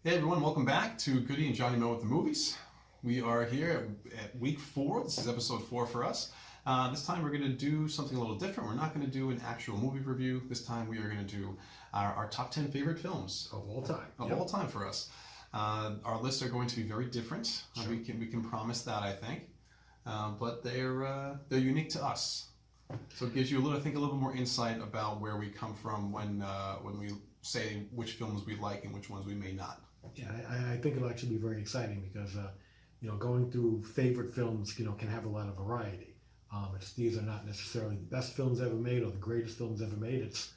Hey everyone, welcome back to Goodie and JohnnyMo with the movies. We are here at week 4. This is episode 4 for us. This time we're going to do something a little different. We're not going to do an actual movie review. This time we are going to do our top 10 favorite films. Of all time. Of all time for us. Our lists are going to be very different. Sure. We can promise that, I think. But they're unique to us. So it gives you a little more insight about where we come from when we say which films we like and which ones we may not. Yeah, I think it'll actually be very exciting because, going through favorite films, can have a lot of variety. These are not necessarily the best films ever made or the greatest films ever made. It's,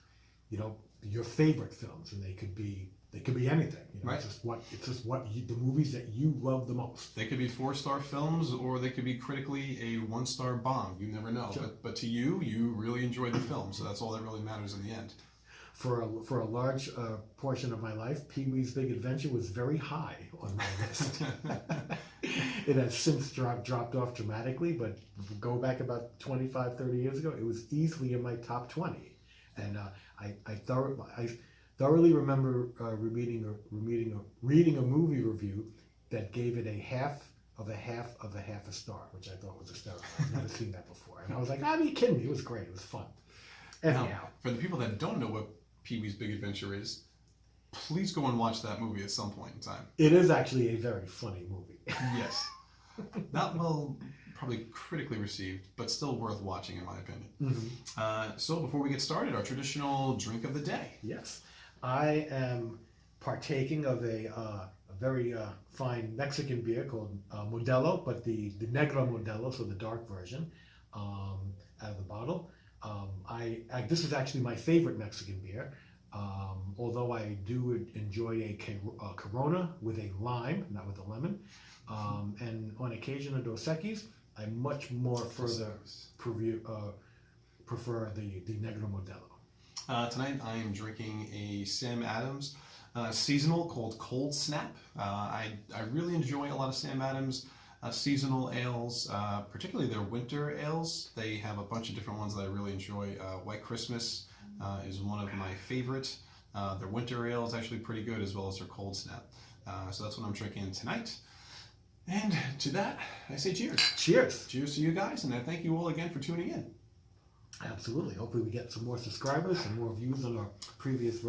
your favorite films, and they could be anything. Right. It's just the movies that you love the most. They could be 4-star films, or they could be critically a 1-star bomb. You never know. Sure. But to you really enjoy the film, so that's all that really matters in the end. For a large portion of my life, Pee-wee's Big Adventure was very high on my list. It has since dropped off dramatically, but go back about 25, 30 years ago, it was easily in my top 20. And I thoroughly remember reading a movie review that gave it a half of a star, which I thought was hysterical. I've never seen that before. And I was like, are you kidding me? It was great. It was fun. Anyhow. Now, for the people that don't know what Pee-wee's Big Adventure is, please go and watch that movie at some point in time. It is actually a very funny movie. Yes. Not well, probably critically received, but still worth watching in my opinion. Mm-hmm. So before we get started, our traditional drink of the day. Yes. I am partaking of a very fine Mexican beer called Modelo, but the Negro Modelo, so the dark version, out of the bottle. This is actually my favorite Mexican beer, although I do enjoy a Corona with a lime, not with a lemon, and on occasion a Dos Equis. I much more further prefer the Negro Modelo. Tonight I am drinking a Sam Adams seasonal called Cold Snap. I really enjoy a lot of Sam Adams seasonal ales, particularly their winter ales. They have a bunch of different ones that I really enjoy. White Christmas is one of my favorite. Their winter ale is actually pretty good, as well as their Cold Snap. So that's what I'm drinking tonight. And to that, I say cheers. Cheers. Cheers to you guys, and I thank you all again for tuning in. Absolutely. Hopefully we get some more subscribers and more views on our previous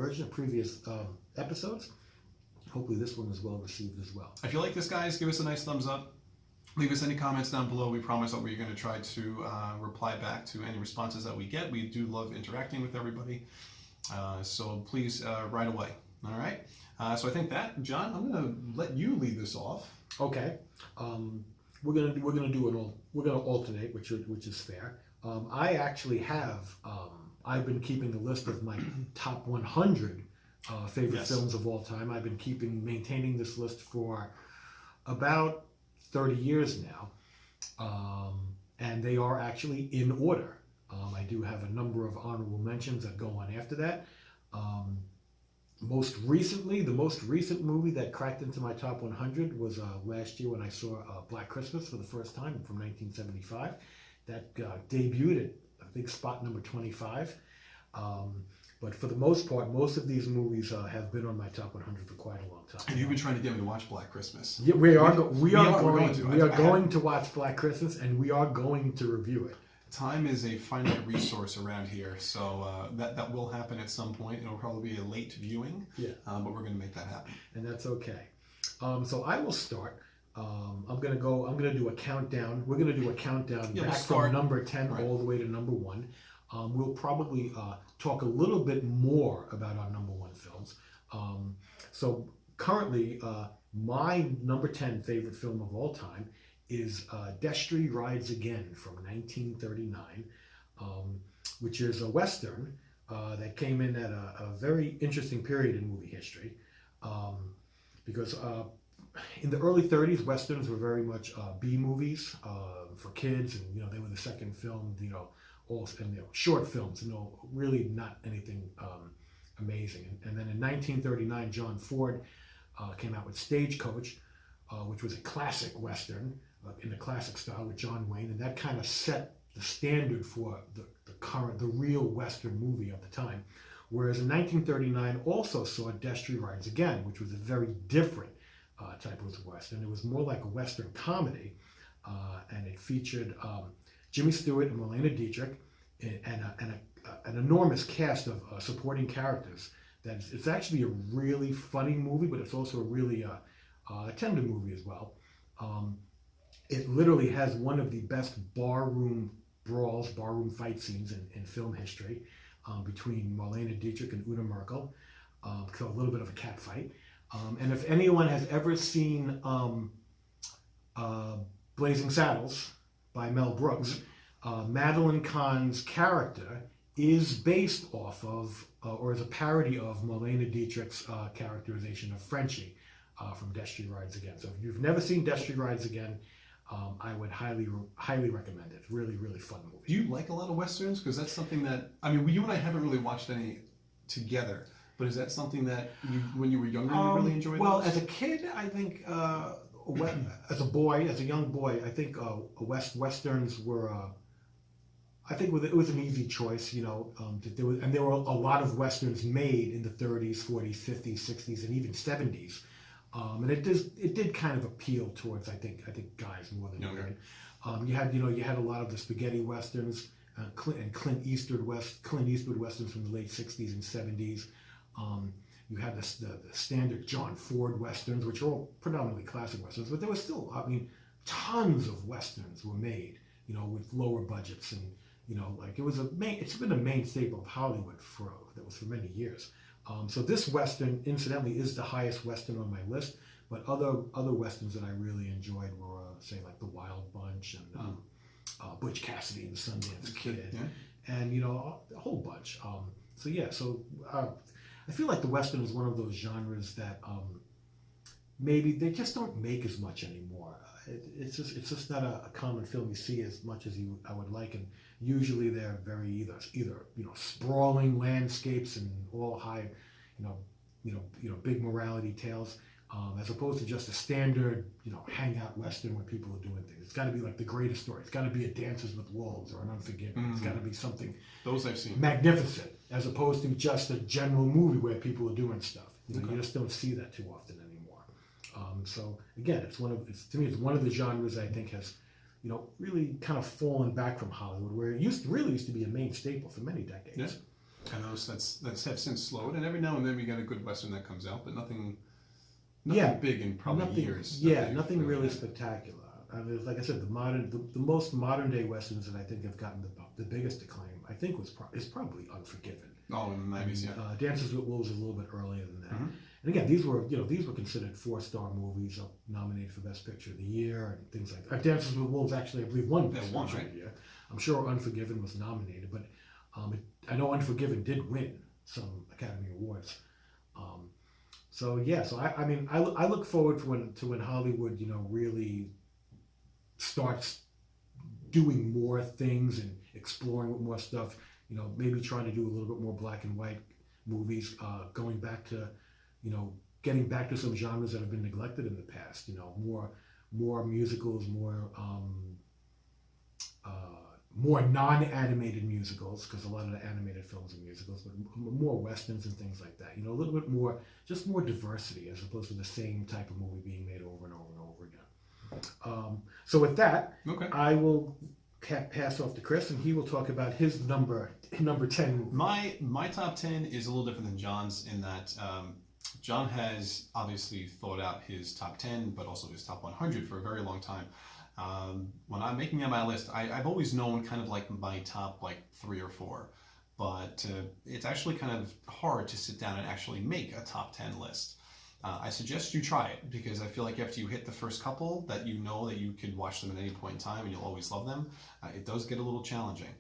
episodes. Hopefully this one is well received as well. If you like this, guys, give us a nice thumbs up. Leave us any comments down below. We promise that we're going to try to reply back to any responses that we get. We do love interacting with everybody. So please, right away. All right? So I think that, John, I'm going to let you lead this off. Okay. We're gonna alternate, which is fair. I actually have. I've been keeping a list of my top 100 favorite films of all time. I've been maintaining this list for about 30 years now, and they are actually in order. I do have a number of honorable mentions that go on after that. The most recent movie that cracked into my top 100 was last year when I saw Black Christmas for the first time from 1975. That debuted at a big spot number 25. But for the most part, most of these movies have been on my top 100 for quite a long time. And you've been trying to get me to watch Black Christmas. Yeah, we are going to watch Black Christmas, and we are going to review it. Time is a finite resource around here, so that will happen at some point. It'll probably be a late viewing, but we're going to make that happen. And that's okay. So I will start. I'm going to do a countdown. We're going to do a countdown back from number 10 all the way to number 1. We'll probably talk a little bit more about our number 1 films. So currently, my number 10 favorite film of all time is Destry Rides Again from 1939, which is a Western that came in at a very interesting period in movie history, because in the early 30s, Westerns were very much B movies for kids, and they were the second film, short films, really not anything amazing. And then in 1939, John Ford came out with Stagecoach, which was a classic Western in the classic style with John Wayne, and that kind of set the standard for the real Western movie of the time. Whereas in 1939 also saw Destry Rides Again, which was a very different type of Western. It was more like a Western comedy, and it featured Jimmy Stewart and Marlene Dietrich and an enormous cast of supporting characters. It's actually a really funny movie, but it's also a really tender movie as well. It literally has one of the best barroom brawls, barroom fight scenes in film history between Marlene Dietrich and Una Merkel. So a little bit of a cat fight. And if anyone has ever seen Blazing Saddles by Mel Brooks, Madeline Kahn's character is based off of, or is a parody of Marlene Dietrich's characterization of Frenchie from Destry Rides Again. So if you've never seen Destry Rides Again, I would highly recommend it. Really, really fun movie. Do you like a lot of Westerns? Because that's something that, I mean, you and I haven't really watched any together, but is that something that when you were younger, you really enjoyed? Well, as a kid, I think, as a young boy, I think Westerns were, I think it was an easy choice, you know, there were a lot of Westerns made in the 30s, 40s, 50s, 60s, and even 70s. And it did kind of appeal towards, I think guys more than women. You had a lot of the spaghetti westerns, and Clint Eastwood westerns from the late 60s and 70s. You had the standard John Ford westerns, which are all predominantly classic westerns, but there was still, I mean, tons of westerns were made, you know, with lower budgets, and you know, like it's been a main staple of Hollywood for many years. So this Western, incidentally, is the highest Western on my list, but other Westerns that I really enjoyed were, say, like The Wild Bunch and Butch Cassidy and the Sundance Kid, and, you know, a whole bunch. I feel like the Western is one of those genres that maybe they just don't make as much anymore. It's just not a common film you see as much as I would like, and usually they're very either you know, sprawling landscapes and all high, you know big morality tales, as opposed to just a standard, you know, hangout Western where people are doing things. It's got to be like The Greatest Story. It's got to be a Dances with Wolves or an Unforgiven. Mm-hmm. It's got to be something those I've seen magnificent, as opposed to just a general movie where people are doing stuff. You know, okay. You just don't see that too often anymore. So again, to me it's one of the genres I think has, you know, really kind of fallen back from Hollywood, where it used to be a main staple for many decades. Yeah. And those that's have since slowed, and every now and then we get a good Western that comes out, but nothing big in probably years. Nothing really spectacular. I mean, like I said, the most modern day Westerns that I think have gotten the biggest acclaim, I think is probably Unforgiven. Oh, in the 90s, yeah. Dances with Wolves is a little bit earlier than that. Mm-hmm. And again, these were considered 4-star movies, nominated for Best Picture of the Year and things like that. Dances with Wolves actually, I believe, won Best Picture of the Year. I'm sure Unforgiven was nominated, but I know Unforgiven did win some Academy Awards. So I look forward to when Hollywood, you know, really starts doing more things and exploring more stuff. You know, maybe trying to do a little bit more black and white movies, going back to, you know, getting back to some genres that have been neglected in the past. You know, more musicals, more non-animated musicals, because a lot of the animated films are musicals, but more westerns and things like that. You know, a little bit more, just more diversity as opposed to the same type of movie being made over and over and over again. So with that, I will pass off to Chris, and he will talk about his number 10 movie. My top 10 is a little different than John's in that John has obviously thought out his top 10, but also his top 100 for a very long time. When I'm making out my list, I've always known kind of like my top like 3 or 4, but it's actually kind of hard to sit down and actually make a top 10 list. I suggest you try it, because I feel like after you hit the first couple that you know that you could watch them at any point in time and you'll always love them, it does get a little challenging.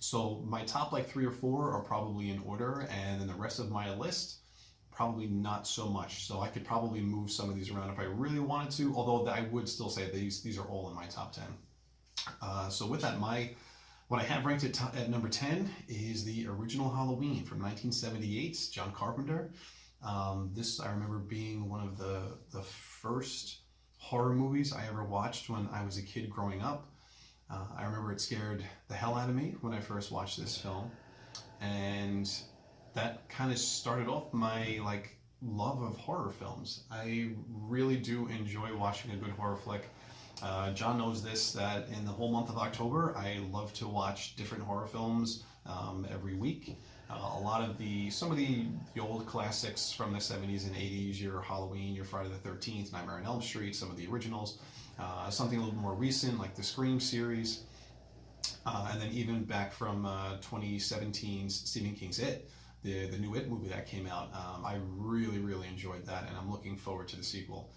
So my top like 3 or 4 are probably in order, and then the rest of my list, probably not so much. So I could probably move some of these around if I really wanted to, although I would still say these are all in my top 10. So with that, what I have ranked at number 10 is the original Halloween from 1978, John Carpenter. This I remember being one of the first horror movies I ever watched when I was a kid growing up. I remember it scared the hell out of me when I first watched this film. and that kind of started off my like love of horror films. I really do enjoy watching a good horror flick. John knows this, that in the whole month of October, I love to watch different horror films every week. Some of the old classics from the 70s and 80s, your Halloween, your Friday the 13th, Nightmare on Elm Street, some of the originals, something a little more recent like the Scream series, and then even back from 2017's Stephen King's It, the new It movie that came out. I really enjoyed that, and I'm looking forward to the sequel.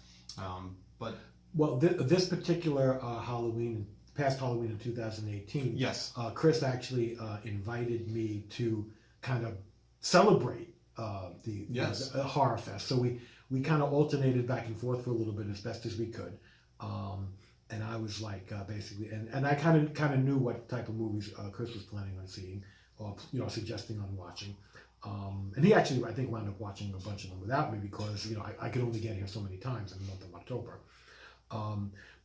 Well, this particular Halloween, past Halloween in 2018, yes, Chris actually invited me to kind of celebrate the horror fest. So we kind of alternated back and forth for a little bit as best as we could. And I was like, basically, and I kind of knew what type of movies Chris was planning on seeing, or suggesting on watching. And he actually, I think, wound up watching a bunch of them without me because I could only get here so many times in the month of October.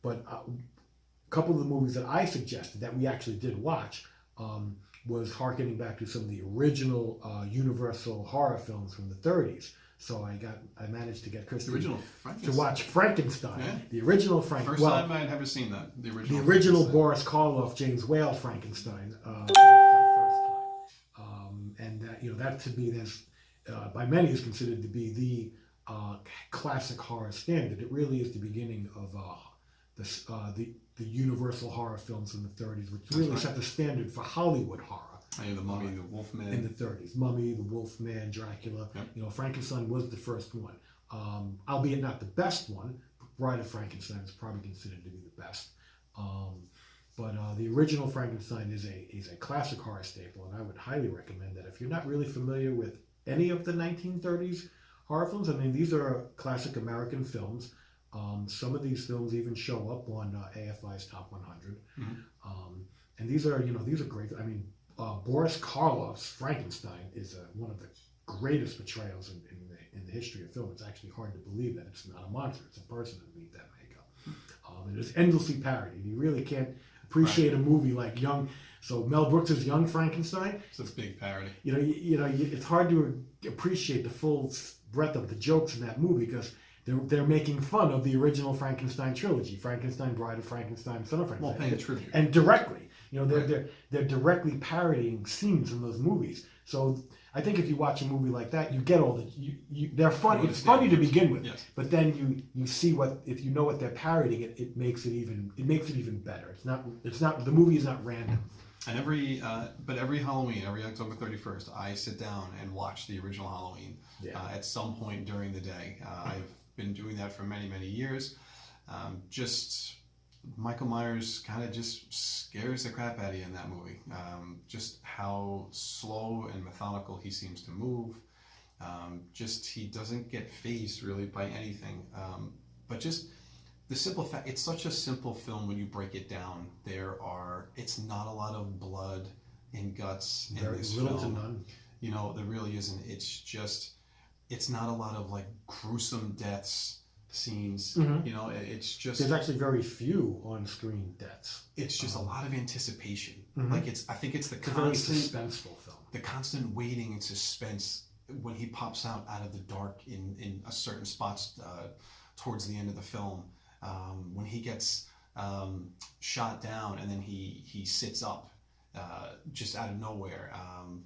But a couple of the movies that I suggested that we actually did watch was harkening back to some of the original Universal horror films from the 30s. So I managed to get Chris to watch Frankenstein, yeah. the original Frankenstein. First time I'd ever seen that. The original Boris Karloff, James Whale Frankenstein. For the first time, and that to me, there's by many is considered to be the classic horror standard. It really is the beginning of the Universal horror films in the 30s, which really set the standard for Hollywood horror. The Mummy, the Wolfman. In the 30s. Mummy, the Wolfman, Dracula. Yep. Frankenstein was the first one. Albeit not the best one. Bride of Frankenstein is probably considered to be the best. But the original Frankenstein is a classic horror staple, and I would highly recommend that if you're not really familiar with any of the 1930s horror films. I mean, these are classic American films. Some of these films even show up on AFI's Top 100. Mm-hmm. And these are great. I mean, Boris Karloff's Frankenstein is one of the greatest portrayals in the history of film. It's actually hard to believe that it's not a monster; it's a person underneath that makeup. And it's endlessly parodied. You really can't appreciate a movie like Mel Brooks' Young Frankenstein. So it's a big parody. It's hard to appreciate the full breadth of the jokes in that movie because they're making fun of the original Frankenstein trilogy: Frankenstein, Bride of Frankenstein, Son of Frankenstein. Well, paying tribute. And directly. They're directly parodying scenes in those movies. So I think if you watch a movie like that, you get all they're funny. It's funny to begin with, yes. But then you see if you know what they're parodying, it makes it even better. It's not the movie is not random. And every Halloween, every October 31st, I sit down and watch the original Halloween at some point during the day. I've been doing that for many years. Michael Myers kind of just scares the crap out of you in that movie. Just how slow and methodical he seems to move. He doesn't get fazed really by anything. But just the simple fact, it's such a simple film when you break it down. It's not a lot of blood and guts in this film. Very little to none. There really isn't. It's not a lot of like gruesome deaths. Scenes, mm-hmm. It's just there's actually very few on-screen deaths. It's just a lot of anticipation. Mm-hmm. I think it's the constant very suspenseful film. The constant waiting and suspense when he pops out of the dark in a certain spots towards the end of the film. When he gets shot down and then he sits up just out of nowhere.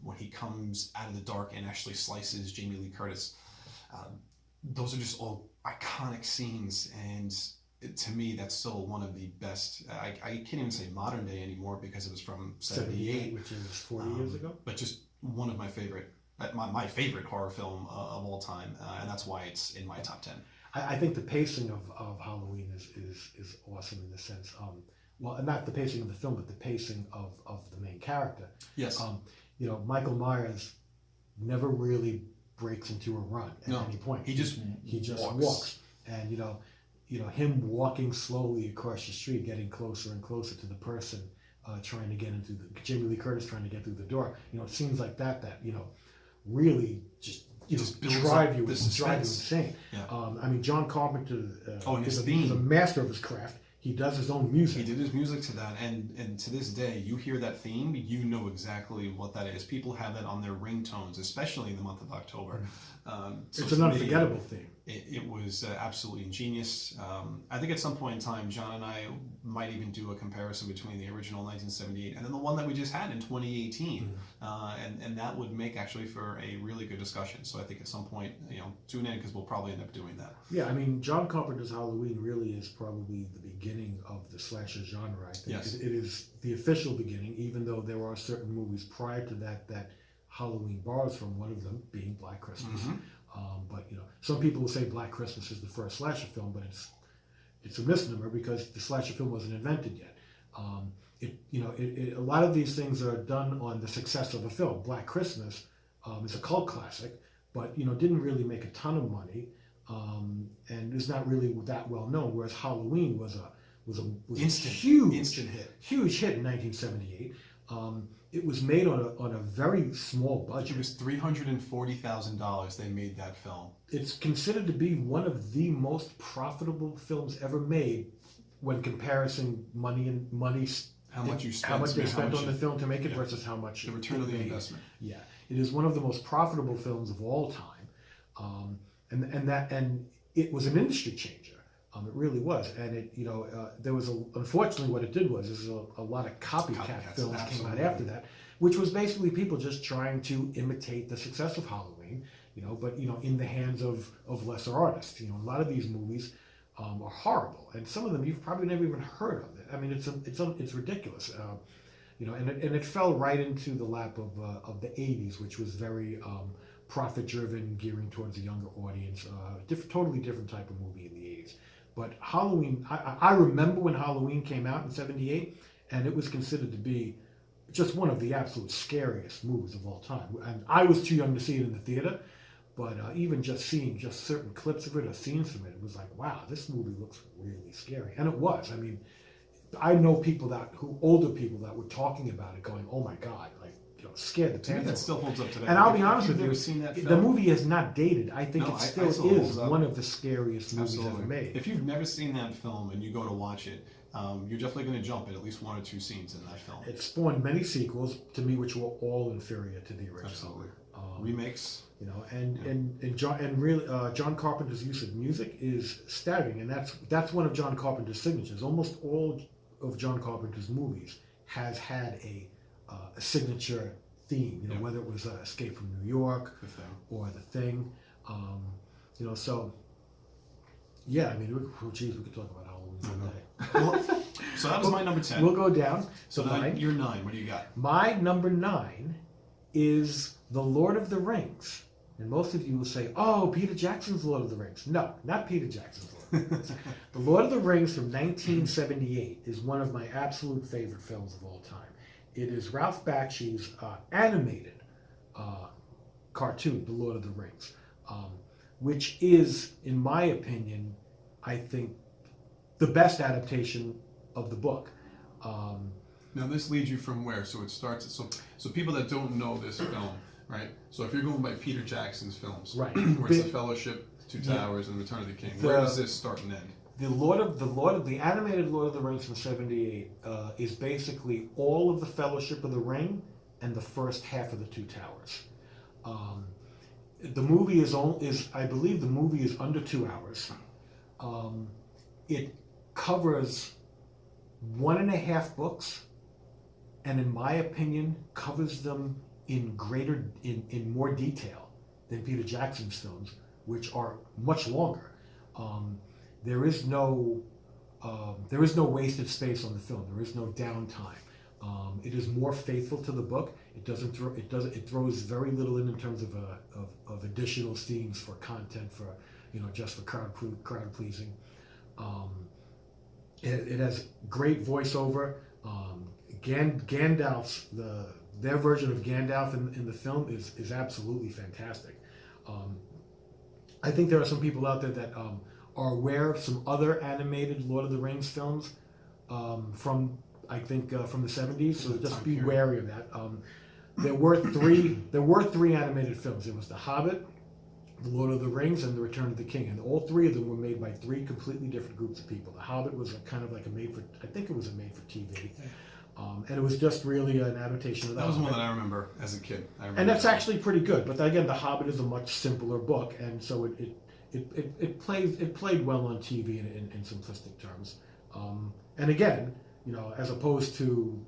When he comes out of the dark and actually slices Jamie Lee Curtis. Those are just all iconic scenes, and to me, that's still one of the best. I can't even say modern day anymore because it was from 78, which is 40 years ago. But just one of my favorite, my favorite horror film of all time, and that's why it's in my top 10. I think the pacing of Halloween is awesome in the sense, well, not the pacing of the film, but the pacing of the main character. Yes. Michael Myers never really breaks into a run at any point. He just walks. And him walking slowly across the street, getting closer and closer to the person trying to get into Jamie Lee Curtis trying to get through the door. It seems like that really just drive you insane. Yeah. I mean, John Carpenter is a master of his craft. He does his own music. He did his music to that, and to this day, you hear that theme, you know exactly what that is. People have that on their ringtones, especially in the month of October. It's an unforgettable theme. It was absolutely ingenious. I think at some point in time, John and I might even do a comparison between the original 1978 and then the one that we just had in 2018, and that would make actually for a really good discussion. So I think at some point, tune in because we'll probably end up doing that. Yeah, I mean, John Carpenter's Halloween really is probably the beginning of the slasher genre. I think Yes. it is the official beginning, even though there are certain movies prior to that Halloween borrows from, one of them being Black Christmas. But some people will say Black Christmas is the first slasher film, but it's a misnomer because the slasher film wasn't invented yet. A lot of these things are done on the success of a film. Black Christmas is a cult classic, but didn't really make a ton of money, and is not really that well known. Whereas Halloween was a instant hit, huge hit in 1978. It was made on a very small budget. It was $340,000 they made that film. It's considered to be one of the most profitable films ever made when comparing money. How much you spent, how much they spent on the film to make it versus how much the return of the investment. Yeah, it is one of the most profitable films of all time, and it was an industry changer. It really was, and there was unfortunately what it did was a lot of copycat films came out after that, which was basically people just trying to imitate the success of Halloween, but in the hands of lesser artists. A lot of these movies are horrible, and some of them you've probably never even heard of. I mean, it's ridiculous, and it fell right into the lap of the '80s, which was very profit-driven, gearing towards a younger audience. Totally different type of movie in the '80s. But Halloween, I remember when Halloween came out in '78, and it was considered to be just one of the absolute scariest movies of all time. And I was too young to see it in the theater, but even just seeing just certain clips of it or scenes from it, it was like, wow, this movie looks really scary. And it was. I mean, I know older people that were talking about it, going, "Oh my God!" Scared the pants off. That still holds up today. And I'll be honest with you, seen that film? The movie is not dated. I think it still is holds one of the scariest movies Absolutely. ever made. If you've never seen that film and you go to watch it, you're definitely going to jump at least one or two scenes in that film. It spawned many sequels, to me, which were all inferior to the original. Absolutely. Remakes. John Carpenter's use of music is staggering, and that's one of John Carpenter's signatures. Almost all of John Carpenter's movies has had a signature theme, whether it was Escape from New York or The Thing, so yeah, I mean, we could talk about Halloween all day. So that was my number 10. We'll go down. So then you're 9. What do you got? My number 9 is The Lord of the Rings. And most of you will say, oh, Peter Jackson's Lord of the Rings. No, not Peter Jackson's Lord of the Rings. The Lord of the Rings from 1978 is one of my absolute favorite films of all time. It is Ralph Bakshi's animated cartoon, The Lord of the Rings, which is, in my opinion, I think, the best adaptation of the book. Now this leads you from where? So it starts. So people that don't know this film, right? So if you're going by Peter Jackson's films, right, where it's The Fellowship, Two Towers, and Return of the King, where does this start and end? The animated Lord of the Rings from '78 is basically all of the Fellowship of the Ring and the first half of the Two Towers. The movie I believe the movie is under 2 hours. It covers 1.5 books, and in my opinion, covers them in more detail than Peter Jackson's films, which are much longer. There is no wasted space on the film. There is no downtime. It is more faithful to the book. It throws very little in terms of additional scenes for content for just for crowd pleasing. It has great voiceover. Gandalf's their version of Gandalf in the film is absolutely fantastic. I think there are some people out there that are aware of some other animated Lord of the Rings films from the 70s, so just be wary of that. There were three animated films. It was The Hobbit, The Lord of the Rings and The Return of the King, and all three of them were made by three completely different groups of people. The Hobbit was kind of like I think it was a made-for-TV, and it was just really an adaptation of that. That was one that I remember as a kid. And that's actually pretty good. But again, The Hobbit is a much simpler book, and so it played well on TV in simplistic terms. And again, as opposed to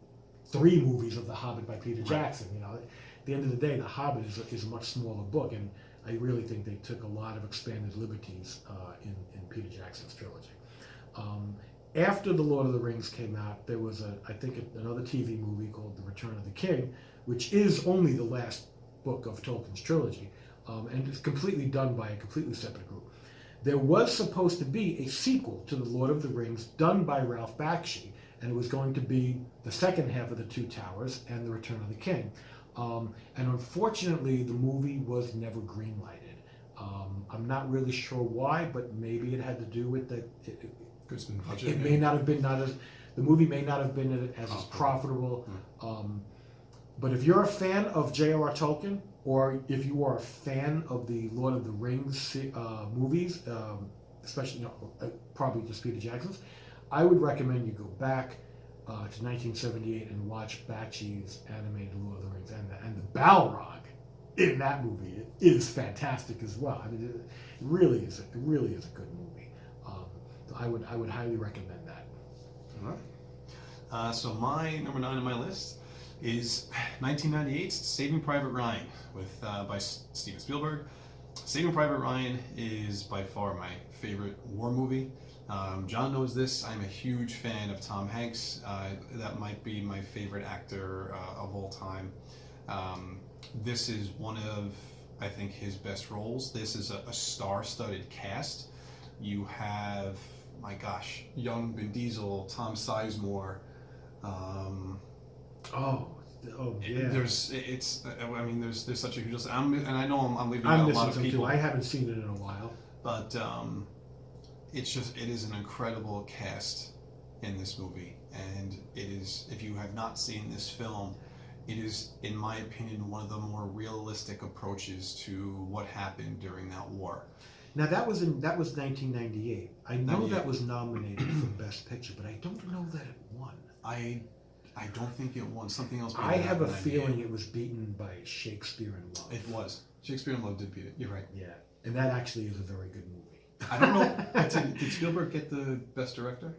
3 movies of The Hobbit by Peter Jackson, at the end of the day, The Hobbit is a much smaller book, and I really think they took a lot of expanded liberties in Peter Jackson's trilogy. After The Lord of the Rings came out, there was I think another TV movie called The Return of the King, which is only the last book of Tolkien's trilogy, and it's completely done by a completely separate group. There was supposed to be a sequel to The Lord of the Rings done by Ralph Bakshi, and it was going to be the second half of The Two Towers and The Return of the King. And unfortunately, the movie was never greenlighted. I'm not really sure why, but maybe it had to do with that. It may not have been the movie may not have been as profitable. But if you're a fan of J.R.R. Tolkien, or if you are a fan of the Lord of the Rings movies, especially probably just Peter Jackson's, I would recommend you go back to 1978 and watch Bakshi's animated Lord of the Rings, and the Balrog in that movie is fantastic as well. I mean, it really is a good movie. So I would highly recommend that. All right. So my number 9 on my list is 1998's Saving Private Ryan by Steven Spielberg. Saving Private Ryan is by far my favorite war movie. John knows this. I'm a huge fan of Tom Hanks. That might be my favorite actor of all time. This is one of, I think, his best roles. This is a star-studded cast. You have, my gosh, young Vin Diesel, Tom Sizemore. Yeah. There's such a huge list. And I know I'm leaving out a lot of people. Too. I haven't seen it in a while. But it is an incredible cast in this movie, and it is, if you have not seen this film, it is, in my opinion, one of the more realistic approaches to what happened during that war. Now that was 1998. I know that was nominated for Best Picture, but I don't know that it won. I don't think it won. Something else. I have a feeling it was beaten by Shakespeare in Love. It was. Shakespeare in Love did beat it. You're right. Yeah, and that actually is a very good movie. I don't know. Did Spielberg get the Best Director?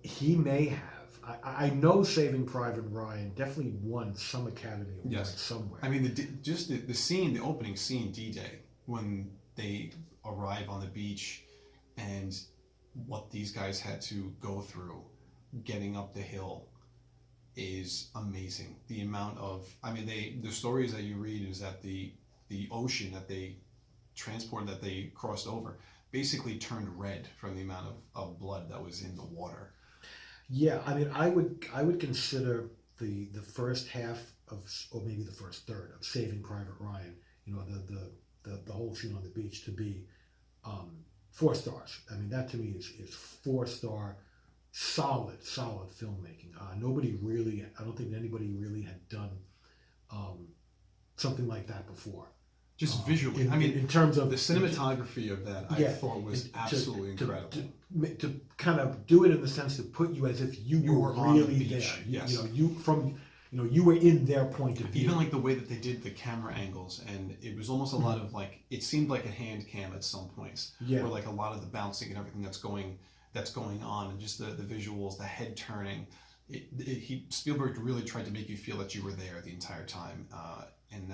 He may have. I know Saving Private Ryan definitely won some Academy Award somewhere. I mean, the scene, the opening scene, D-Day, when they arrive on the beach, and what these guys had to go through getting up the hill is amazing. The amount of, the stories that you read is that the ocean that they transported, that they crossed over, basically turned red from the amount of blood that was in the water. Yeah, I would consider the first half or maybe the first third of Saving Private Ryan, the whole scene on the beach, to be 4 stars. I mean, that to me is 4-star, solid filmmaking. I don't think anybody really had done something like that before. Just visually, in terms of the cinematography of that, I thought was absolutely incredible. To kind of do it in the sense to put you as if you were really on the beach. There. Yes. You were in their point of view. Even like the way that they did the camera angles, and it was almost a lot of it seemed like a hand cam at some points. Yeah. Where like a lot of the bouncing and everything that's going on, and just the visuals, the head turning. Spielberg really tried to make you feel that you were there the entire time, and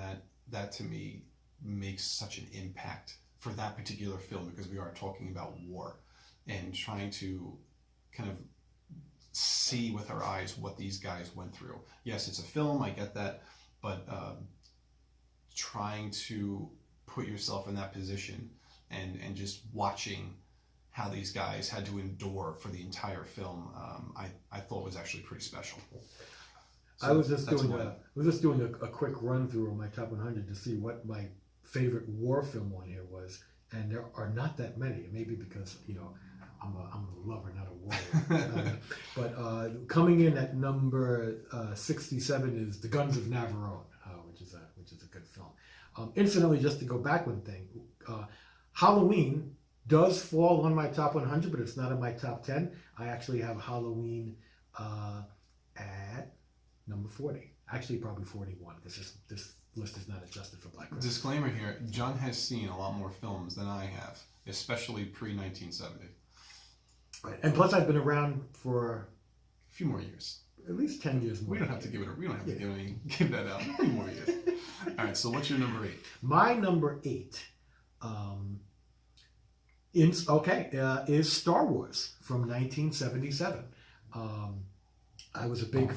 that to me makes such an impact for that particular film, because we are talking about war and trying to kind of see with our eyes what these guys went through. Yes, it's a film, I get that, but trying to put yourself in that position and just watching how these guys had to endure for the entire film, I thought was actually pretty special. So I was just doing a quick run through of my top 100 to see what my favorite war film on here was, and there are not that many. Maybe because I'm a lover, not a warrior. But coming in at number 67 is The Guns of Navarone, which is a good film. Incidentally, just to go back one thing, Halloween does fall on my top 100, but it's not in my top 10. I actually have Halloween at number 40. Actually, probably 41, because this list is not adjusted for Black Christmas. Disclaimer here, John has seen a lot more films than I have, especially pre-1970. Right. And plus, I've been around for A few more years. at least 10 years more. We don't have to give that out. A few more years. All right, so what's your number 8? My number 8 is Star Wars from 1977. I was a big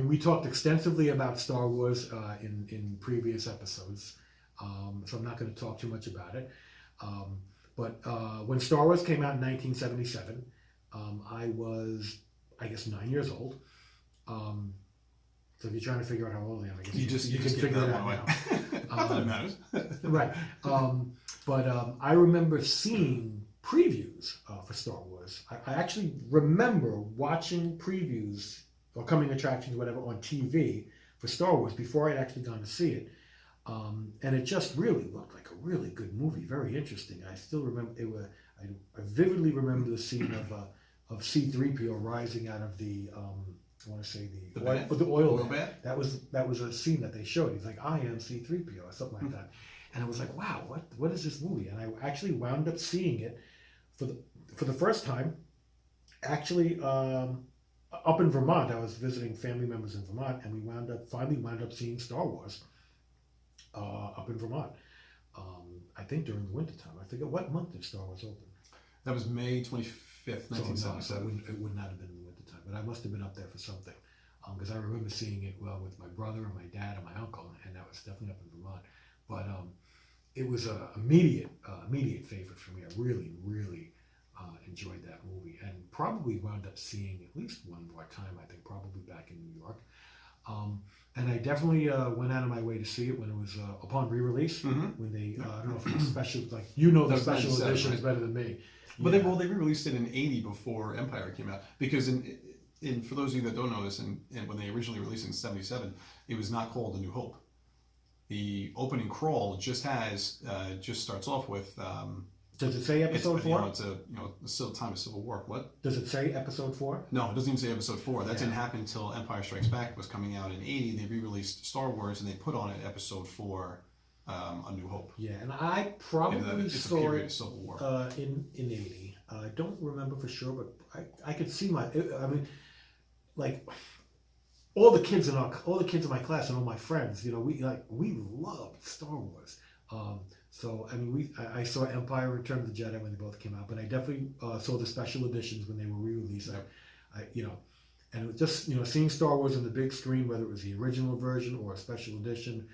we talked extensively about Star Wars in previous episodes, so I'm not going to talk too much about it. But when Star Wars came out in 1977, I was, I guess, 9 years old. So if you're trying to figure out how old I am, I guess you can figure it out now. Not that it matters. Right. But I remember seeing previews for Star Wars. I actually remember watching previews or coming attractions, whatever, on TV for Star Wars before I'd actually gone to see it. And it just really looked like a really good movie, very interesting. I still remember I vividly remember the scene of C-3PO rising out of the I want to say the oil bath. That was a scene that they showed. He's like, I am C-3PO or something like that. And I was like, wow, what is this movie? And I actually wound up seeing it for the first time. Actually, up in Vermont, I was visiting family members in Vermont, and we finally wound up seeing Star Wars up in Vermont. I think during the winter time. I forget what month did Star Wars open. That was May 25th, 1977. So it would not have been in the winter time, but I must have been up there for something, because I remember seeing it with my brother and my dad and my uncle, and that was definitely up in Vermont. But it was an immediate favorite for me. I really, really enjoyed that movie, and probably wound up seeing at least one more time. I think probably back in New York. And I definitely went out of my way to see it when it was upon re-release. When they, I don't know if it was special, like the special edition is better than me. But they re-released it in '80 before Empire came out, because in for those of you that don't know this, and when they originally released it in '77, it was not called A New Hope. The opening crawl just starts off with. Does it say episode 4? It's a time of Civil War. What? Does it say episode 4? No, it doesn't even say episode 4. That didn't happen until Empire Strikes Back was coming out in '80. They re-released Star Wars and they put on it episode 4, A New Hope. Yeah, and I probably saw it Civil War. in '80. I don't remember for sure, but I could see like all the kids in my class and all my friends. We loved Star Wars. So I saw Empire: Return of the Jedi when they both came out, but I definitely saw the special editions when they were re-released. Yep. And it was just seeing Star Wars on the big screen, whether it was the original version or a special edition,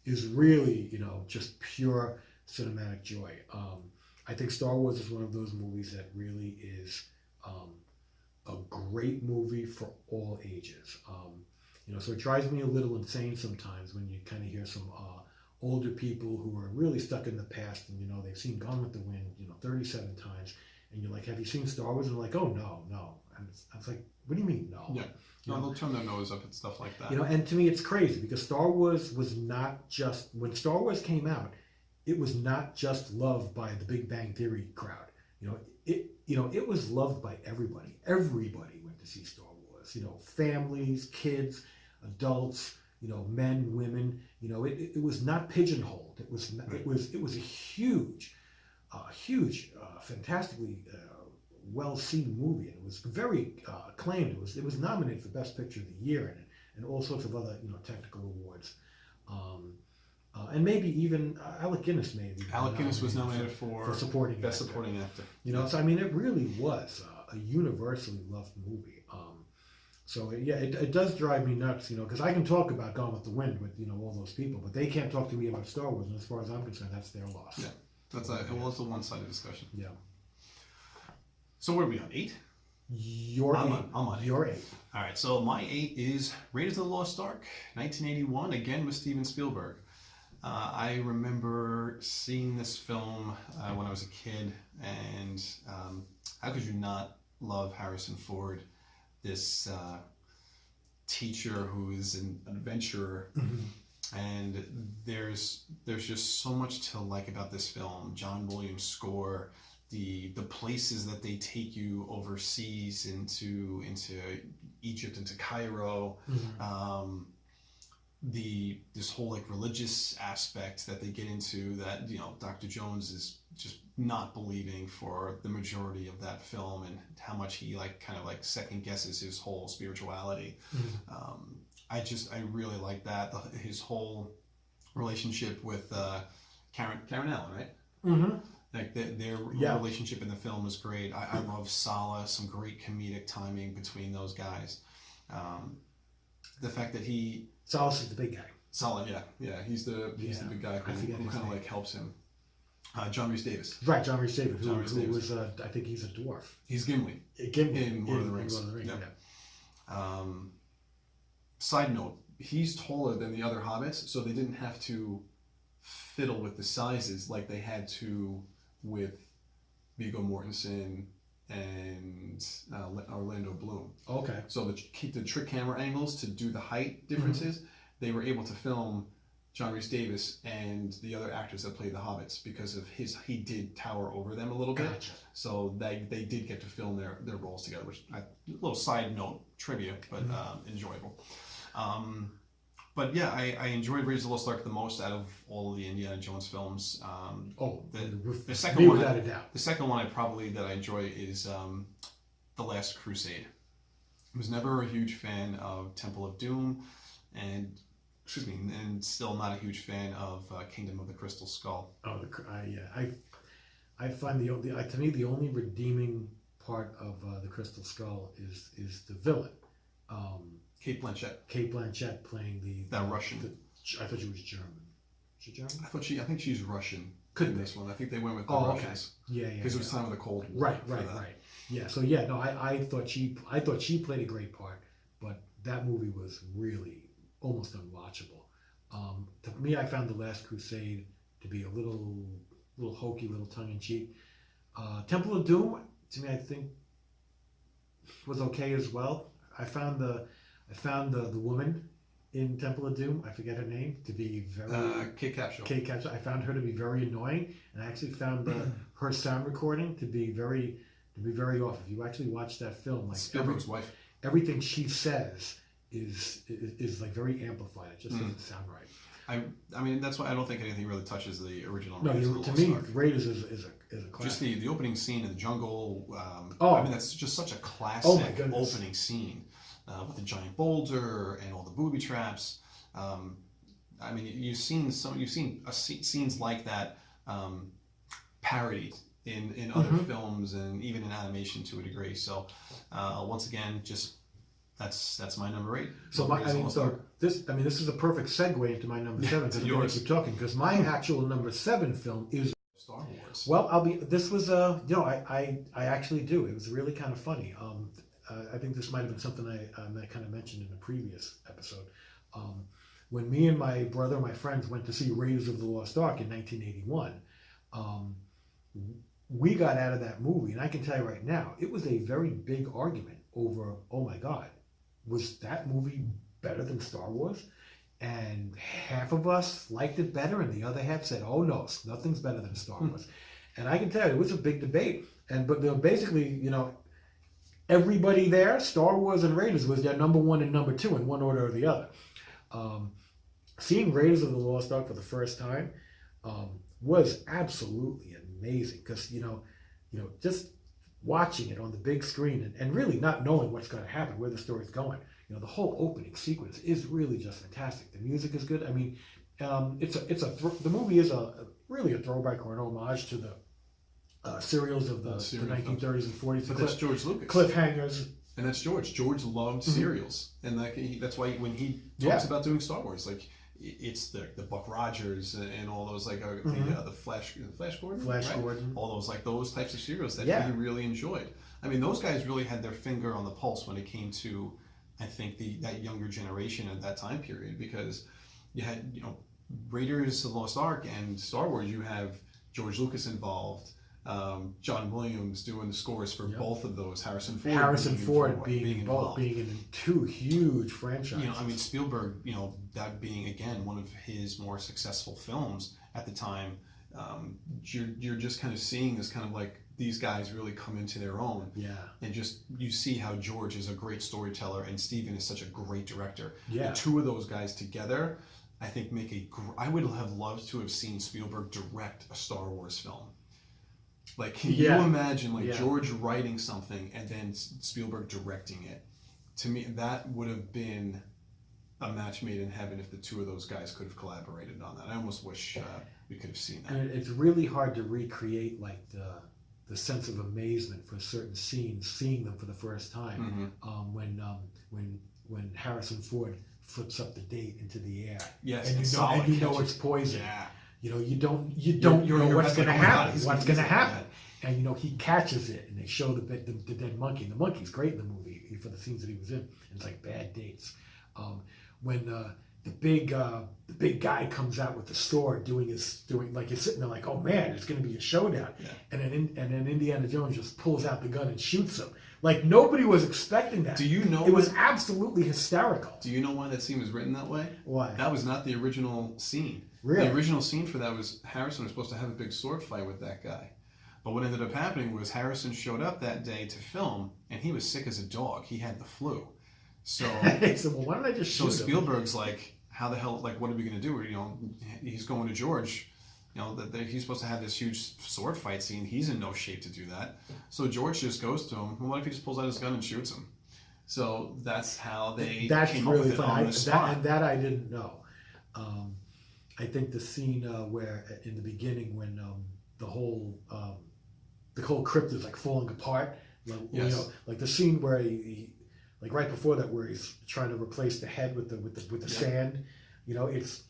is really just pure cinematic joy. I think Star Wars is one of those movies that really is a great movie for all ages. So it drives me a little insane sometimes when you kind of hear some older people who are really stuck in the past, and they've seen Gone with the Wind 37 times, and you're like, have you seen Star Wars? And they're like, oh no. And I was like, what do you mean no? Yeah. They'll turn their nose up at stuff like that. And to me it's crazy, because Star Wars was not just, when Star Wars came out, it was not just loved by the Big Bang Theory crowd. It was loved by everybody. Everybody went to see Star Wars. Families, kids, adults, men, women. It was not pigeonholed. It was a huge, fantastically well seen movie, and it was very acclaimed. It was nominated for Best Picture of the Year and all sorts of other technical awards. And maybe even Alec Guinness Alec Guinness was nominated for supporting Best Supporting Actor. So it really was a universally loved movie. So it does drive me nuts, because I can talk about Gone with the Wind with all those people, but they can't talk to me about Star Wars, and as far as I'm concerned, that's their loss. Yeah, that's a one-sided discussion. Yeah. So where are we on? 8? I'm on 8. Your 8. All right, so my 8 is Raiders of the Lost Ark, 1981, again with Steven Spielberg. I remember seeing this film when I was a kid, and how could you not love Harrison Ford, this teacher who is an adventurer, and there's just so much to like about this film. John Williams' score, the places that they take you overseas into Egypt, into Cairo, this whole like religious aspect that they get into, that Dr. Jones is just not believing for the majority of that film, and how much he like kind of like second guesses his whole spirituality. I really like that, his whole relationship with Karen Allen, right? Like their relationship in the film is great. I love Sala, some great comedic timing between those guys. The fact that Sala's is the big guy. Sala, yeah, he's the big guy who kind of like helps him. John Rhys Davis. Right, John Rhys Davis, who was I think he's a dwarf. He's Gimli. In Lord of the Rings. Yeah. Side note, he's taller than the other hobbits, so they didn't have to fiddle with the sizes like they had to with Viggo Mortensen and Orlando Bloom. Okay. So the trick camera angles to do the height differences, they were able to film John Rhys Davis and the other actors that played the hobbits because of he did tower over them a little bit. Gotcha. So they did get to film their roles together, which a little side note trivia, but enjoyable. But yeah, I enjoyed Raiders of the Lost Ark the most out of all of the Indiana Jones films. The second one, without a doubt. The second one that I enjoy is The Last Crusade. I was never a huge fan of Temple of Doom, and still not a huge fan of Kingdom of the Crystal Skull. Oh, I find to me the only redeeming part of the Crystal Skull is the villain. Kate Blanchett. Kate Blanchett playing that Russian. I thought she was German. Is she German? I think she's Russian. Could in be. this one. I think they went with the Russians. Okay. Yeah. Because it was time of the Cold War. Right. Yeah. So yeah, no, I thought she played a great part, but that movie was really almost unwatchable. To me, I found The Last Crusade to be a little hokey, little tongue in cheek. Temple of Doom, to me, I think was okay as well. I found the woman in Temple of Doom, I forget her name, to be very Kate Capshaw. Kate Capshaw. I found her to be very annoying, and I actually found her sound recording to be very off. If you actually watch that film, like Spielberg's wife, everything she says is like very amplified. It just doesn't sound right. I mean, that's why I don't think anything really touches the original. No, to me, Raiders is a classic. Just the opening scene in the jungle. I mean, that's just such a classic opening scene with the giant boulder and all the booby traps. I mean, you've seen scenes like that parodied in other films and even in animation to a degree. So once again, just that's my number 8. So this is a perfect segue into my number 7. Because I'm going to keep talking, because my actual number 7 film is Star Wars. Well, this was I actually do. It was really kind of funny. I think this might have been something I kind of mentioned in a previous episode. When me and my brother and my friends went to see Raiders of the Lost Ark in 1981, we got out of that movie, and I can tell you right now, it was a very big argument over, oh my God, was that movie better than Star Wars? And half of us liked it better, and the other half said, oh no, nothing's better than Star Wars. And I can tell you, it was a big debate. But basically, everybody there, Star Wars and Raiders was their number 1 and number 2 in one order or the other. Seeing Raiders of the Lost Ark for the first time was absolutely amazing, because just watching it on the big screen and really not knowing what's going to happen, where the story's going. The whole opening sequence is really just fantastic. The music is good. I mean, the movie is really a throwback or an homage to the serials of the 1930s and 40s. But that's George Lucas. Cliffhangers. And that's George. George loved serials, and that's why when he talks about doing Star Wars, like it's the Buck Rogers and all those the Flash Gordon, Gordon, all those types of serials that he really enjoyed. I mean, those guys really had their finger on the pulse when it came to, I think, that younger generation at that time period, because you had Raiders of the Lost Ark and Star Wars. You have George Lucas involved. John Williams doing the scores for both of those. Harrison Ford being involved, being in two huge franchises. You know, I mean, Spielberg, you know, that being again one of his more successful films at the time. You're just kind of seeing this kind of like these guys really come into their own. Yeah. And just you see how George is a great storyteller and Steven is such a great director. Yeah. The two of those guys together, I think I would have loved to have seen Spielberg direct a Star Wars film. Like, can you imagine like George writing something and then Spielberg directing it? To me, that would have been a match made in heaven if the two of those guys could have collaborated on that. I almost wish we could have seen that. And it's really hard to recreate like the sense of amazement for certain scenes, seeing them for the first time. When Harrison Ford flips up the date into the air. Yes, and you know it's poison. Yeah. You know, you don't know what's going to happen. What's going to happen? Yeah. And you know, he catches it, and they show the dead monkey. The monkey's great in the movie for the scenes that he was in. It's like bad dates. When the big guy comes out with the sword, doing like you're sitting there like, oh man, it's going to be a showdown. Yeah. And then Indiana Jones just pulls out the gun and shoots him. Like nobody was expecting that. Do you know it was absolutely hysterical? Do you know why that scene was written that way? Why? That was not the original scene. Really? The original scene for that was Harrison was supposed to have a big sword fight with that guy. But what ended up happening was Harrison showed up that day to film, and he was sick as a dog. He had the flu. So, so well, why don't I just shoot him? Spielberg's like, how the hell, like, what are we going to do? You know, he's going to George. You know, that he's supposed to have this huge sword fight scene. He's in no shape to do that. So George just goes to him. Well, what if he just pulls out his gun and shoots him? So that's how they came up with it on the spot. That I didn't know. I think the scene where in the beginning when the whole crypt is like falling apart. Like, yes. You know, like the scene where he like right before that where he's trying to replace the head with the sand. You know, it's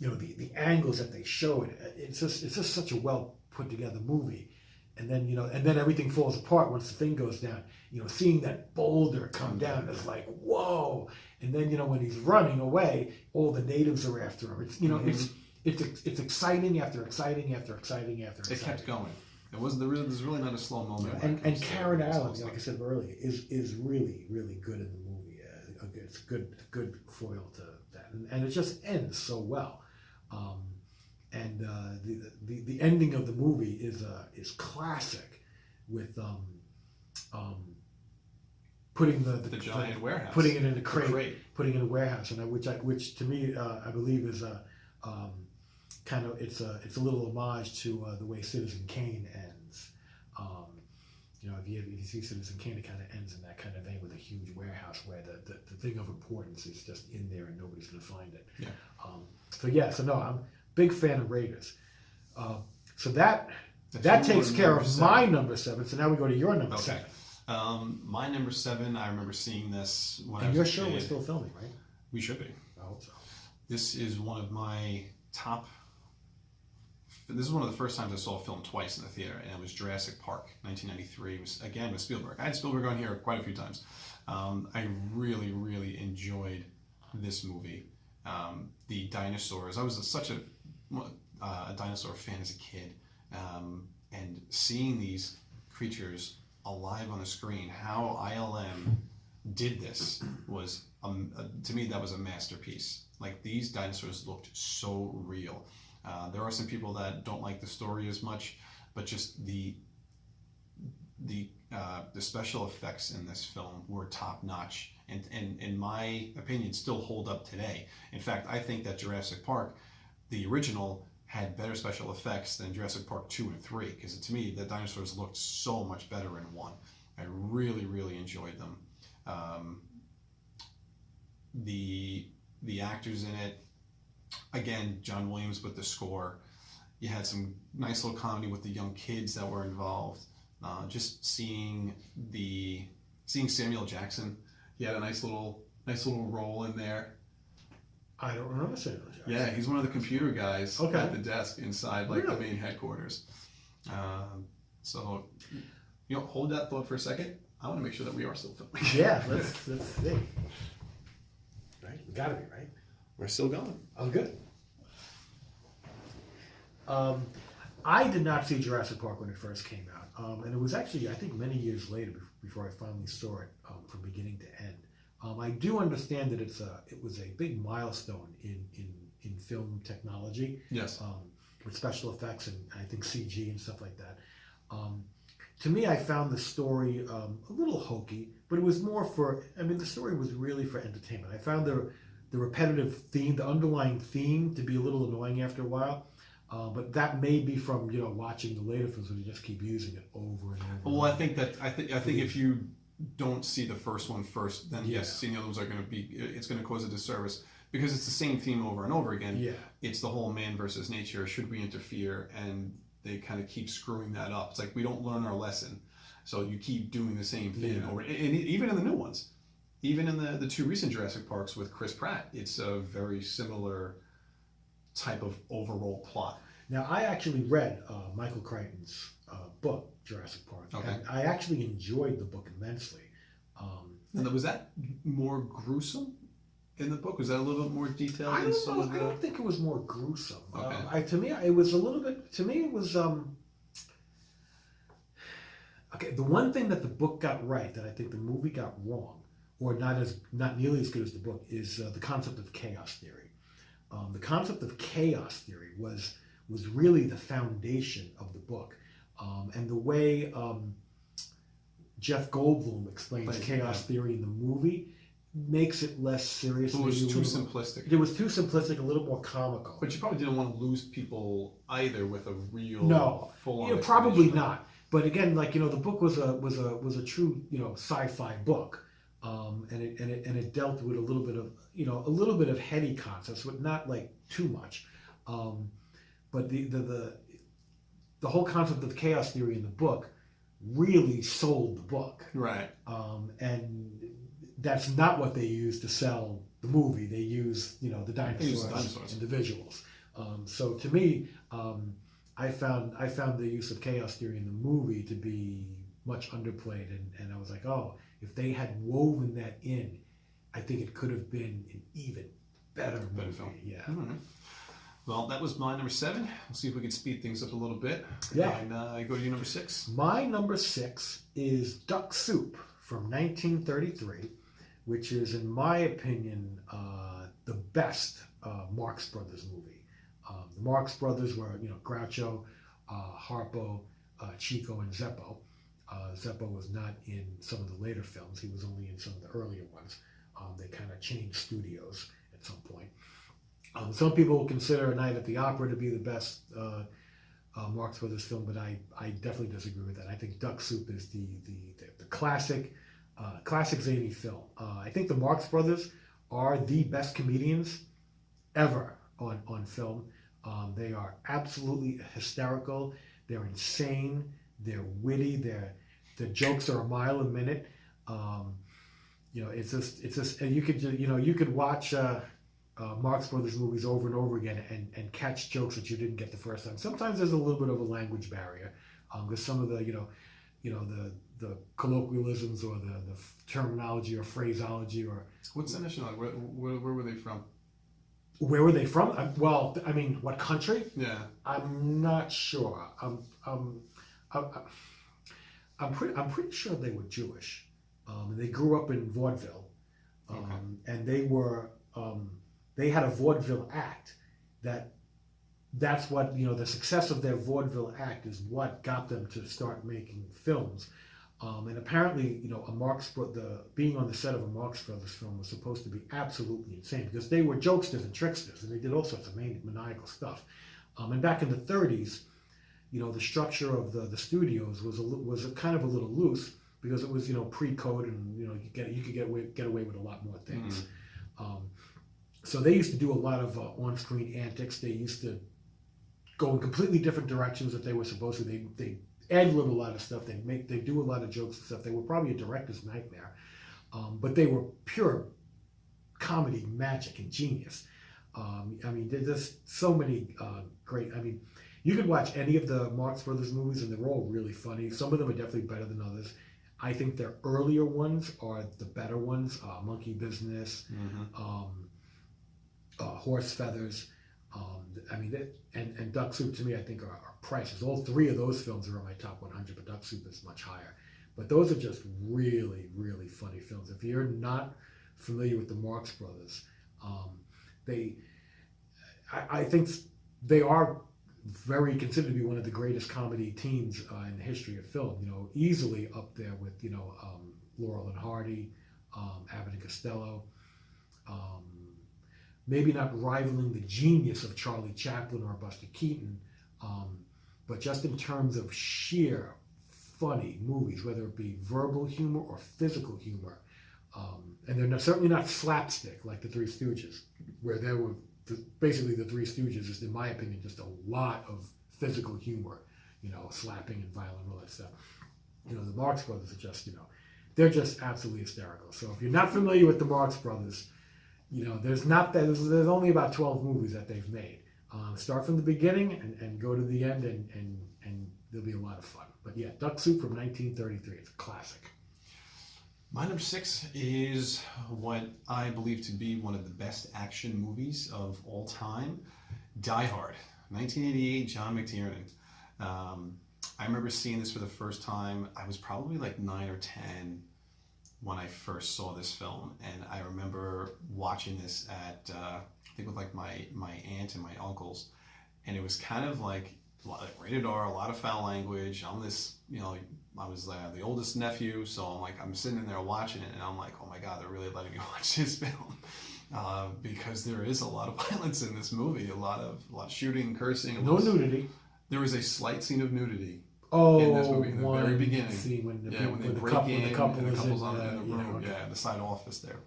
the angles that they show it. It's just such a well put together movie. And then everything falls apart once the thing goes down. You know, seeing that boulder come down is like, whoa. And then, when he's running away, all the natives are after him. It's, it's exciting after exciting after exciting after exciting. It kept going. There's really not a slow moment. And Karen Allen, like I said earlier, is really, really good in the movie. It's a good foil to that. And it just ends so well. And the ending of the movie is classic with putting the giant warehouse, putting it in a crate, putting it in a warehouse, and which to me I believe is a kind of it's a little homage to the way Citizen Kane ends. If you see Citizen Kane, it kind of ends in that kind of vein with a huge warehouse where the thing of importance is just in there and nobody's going to find it. Yeah. So I'm a big fan of Raiders. So that takes care of my number 7. So now we go to your number 7. My number 7, I remember seeing this when and I was your a show kid. was still filming, right? We should be. I hope so. This is one of my top. This is one of the first times I saw a film twice in the theater, and it was Jurassic Park, 1993. It was again with Spielberg. I had Spielberg on here quite a few times. I really, really enjoyed this movie. The dinosaurs. I was such a dinosaur fan as a kid, and seeing these creatures alive on the screen, how ILM did this was to me that was a masterpiece. Like, these dinosaurs looked so real. There are some people that don't like the story as much, but just the special effects in this film were top notch, and in my opinion still hold up today. In fact, I think that Jurassic Park, the original, had better special effects than Jurassic Park 2 and 3, because to me the dinosaurs looked so much better in 1. I really, really enjoyed them. The actors in it, again, John Williams with the score. You had some nice little comedy with the young kids that were involved. Just seeing Samuel Jackson, he had a nice little role in there. I don't remember Samuel Jackson. Yeah, he's one of the computer guys at the desk inside Really? the main headquarters. So hold that thought for a second. I want to make sure that we are still filming. Yeah, let's see. Right, we gotta be, right? We're still going. Oh, good. I did not see Jurassic Park when it first came out, and it was actually, I think, many years later before I finally saw it from beginning to end. I do understand that it was a big milestone in film technology. Yes. With special effects and I think CG and stuff like that. To me, I found the story a little hokey, but it was more for, the story was really for entertainment. I found the repetitive theme, the underlying theme, to be a little annoying after a while. But that may be from watching the later films where you just keep using it over and over. Well, I think if you don't see the first one first, then yes, seeing the other ones it's going to cause a disservice because it's the same theme over and over again. Yeah, it's the whole man versus nature. Should we interfere? And they kind of keep screwing that up. It's like we don't learn our lesson, so you keep doing the same thing over. And even in the new ones, even in the two recent Jurassic Parks with Chris Pratt, it's a very similar type of overall plot. Now, I actually read Michael Crichton's book, Jurassic Park. Okay. And I actually enjoyed the book immensely. And was that more gruesome in the book? Was that a little bit more detailed? I don't think it was more gruesome. Okay. To me, it was a little bit. To me, it was. Okay, the one thing that the book got right that I think the movie got wrong, or not nearly as good as the book, is the concept of chaos theory. The concept of chaos theory was really the foundation of the book, and the way Jeff Goldblum explains chaos theory in the movie makes it less serious. It was too simplistic. It was too simplistic, a little more comical. But you probably didn't want to lose people either with a real full-on. Probably not. But again, the book was a true sci-fi book, and it dealt with a little bit of heady concepts, but not too much. But the whole concept of chaos theory in the book really sold the book, right? And that's not what they used to sell the movie. They used the dinosaurs and the visuals. So to me, I found the use of chaos theory in the movie to be much underplayed, and I was like, oh, if they had woven that in, I think it could have been an even better movie. Film. Yeah. Mm-hmm. Well, that was my number 7. We'll see if we can speed things up a little bit. Yeah. And I go to your number 6. My number 6 is Duck Soup from 1933, which is, in my opinion, the best Marx Brothers movie. The Marx Brothers were, Groucho, Harpo, Chico, and Zeppo. Zeppo was not in some of the later films. He was only in some of the earlier ones. They kind of changed studios at some point. Some people consider A Night at the Opera to be the best Marx Brothers film, but I definitely disagree with that. I think Duck Soup is the classic zany film. I think the Marx Brothers are the best comedians ever on film. They are absolutely hysterical. They're insane. They're witty. The jokes are a mile a minute. It's just, and you could watch Marx Brothers movies over and over again and catch jokes that you didn't get the first time. Sometimes there's a little bit of a language barrier because some of the colloquialisms or the terminology or phraseology or. What's the nationality? Where were they from? Where were they from? What country? Yeah, I'm not sure. I'm pretty sure they were Jewish. They grew up in vaudeville, and they had a vaudeville act. That's what the success of their vaudeville act is what got them to start making films. And apparently, being on the set of a Marx Brothers film was supposed to be absolutely insane because they were jokesters and tricksters, and they did all sorts of maniacal stuff. And back in the 30s, the structure of the studios was kind of a little loose because it was pre-code, and you could get away with a lot more things. So they used to do a lot of on-screen antics. They used to go in completely different directions that they were supposed to. They ad-lib a lot of stuff. They do a lot of jokes and stuff. They were probably a director's nightmare, but they were pure comedy magic and genius. There's just so many great. You could watch any of the Marx Brothers movies, and they're all really funny. Some of them are definitely better than others. I think their earlier ones are the better ones. Monkey Business, Horse Feathers. I mean, and Duck Soup to me, I think are priceless. All three of those films are on my top 100, but Duck Soup is much higher. But those are just really, really funny films. If you're not familiar with the Marx Brothers, I think they are very considered to be one of the greatest comedy teams in the history of film. You know, easily up there with Laurel and Hardy, Abbott and Costello. Maybe not rivaling the genius of Charlie Chaplin or Buster Keaton, but just in terms of sheer funny movies, whether it be verbal humor or physical humor. And they're certainly not slapstick like the Three Stooges, where there were basically the Three Stooges is, in my opinion, just a lot of physical humor, slapping and violent and all that stuff. The Marx Brothers are just, they're just absolutely hysterical. So if you're not familiar with the Marx Brothers, there's only about 12 movies that they've made. Start from the beginning and go to the end, and there'll be a lot of fun. But yeah, Duck Soup from 1933. It's a classic. My number 6 is what I believe to be one of the best action movies of all time, Die Hard, 1988, John McTiernan. I remember seeing this for the first time. I was probably like 9 or 10 when I first saw this film, and I remember watching this at I think with like my aunt and my uncles, and it was kind of like rated R, a lot of foul language. I'm this, I was the oldest nephew, so I'm sitting in there watching it, and I'm like, oh my God, they're really letting me watch this film, because there is a lot of violence in this movie, a lot of shooting, cursing. No nudity. There was a slight scene of nudity. Oh, in this movie, in the very beginning. Scene when they break couple, in, the couple and the is couple's in in the room, okay. in the side office there.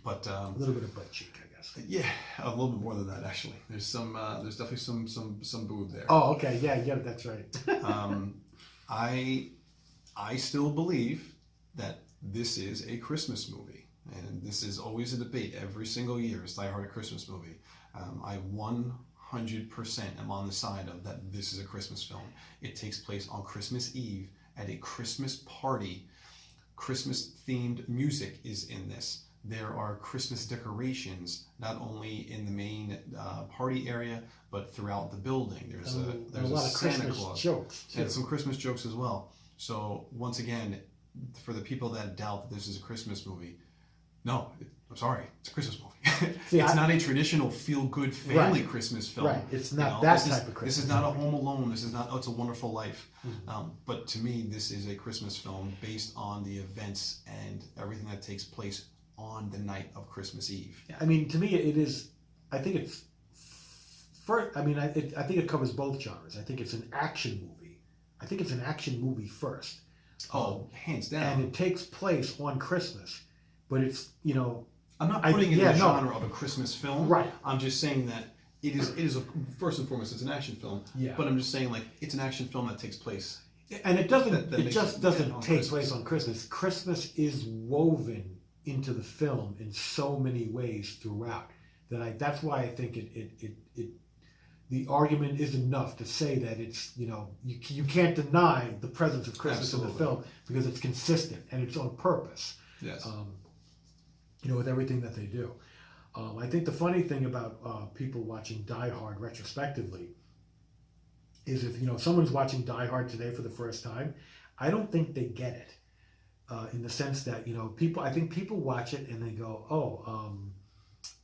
But a little bit of butt cheek, I guess. Yeah, a little bit more than that actually. There's there's definitely some boob there. Oh, okay, yeah, that's right. I still believe that this is a Christmas movie, and this is always a debate every single year. Is Die Hard a Christmas movie? I 100% am on the side of that. This is a Christmas film. It takes place on Christmas Eve at a Christmas party. Christmas themed music is in this. There are Christmas decorations not only in the main party area, but throughout the building. There's a lot of Santa Christmas Claus jokes too. and some Christmas jokes as well. So once again, for the people that doubt that this is a Christmas movie, no, I'm sorry, it's a Christmas movie. It's not a traditional feel-good family Christmas film. Right, it's not that type of Christmas. This is not a Home Alone. This is not It's a Wonderful Life. But to me, this is a Christmas film based on the events and everything that takes place on the night of Christmas Eve. I mean, to me, it is. I think it's. First, I mean, I think it covers both genres. I think it's an action movie. I think it's an action movie first. Oh, hands down. And it takes place on Christmas, but it's I'm not putting it in the genre of a Christmas film. Right. I'm just saying that it is first and foremost, it's an action film. Yeah. But I'm just saying, it's an action film that takes place. And it doesn't. It just doesn't take place on Christmas. Christmas is woven into the film in so many ways throughout that's why I think it the argument is enough to say that it's you can't deny the presence of Christmas in the film because it's consistent and it's on purpose. Yes. With everything that they do. I think the funny thing about people watching Die Hard retrospectively is if someone's watching Die Hard today for the first time, I don't think they get it. In the sense that I think people watch it and they go,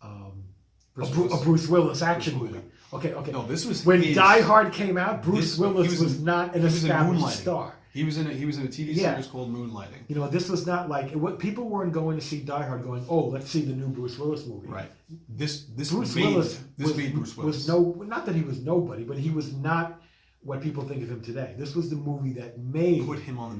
a Bruce Willis action movie. Okay. No, this was when Die Hard came out. Bruce Willis was not an established star. He was in a TV series called Moonlighting. This was not like what people weren't going to see Die Hard going, oh, let's see the new Bruce Willis movie. Right. This Bruce Willis made Bruce Willis. Was not that he was nobody, but he was not what people think of him today. This was the movie that put him on the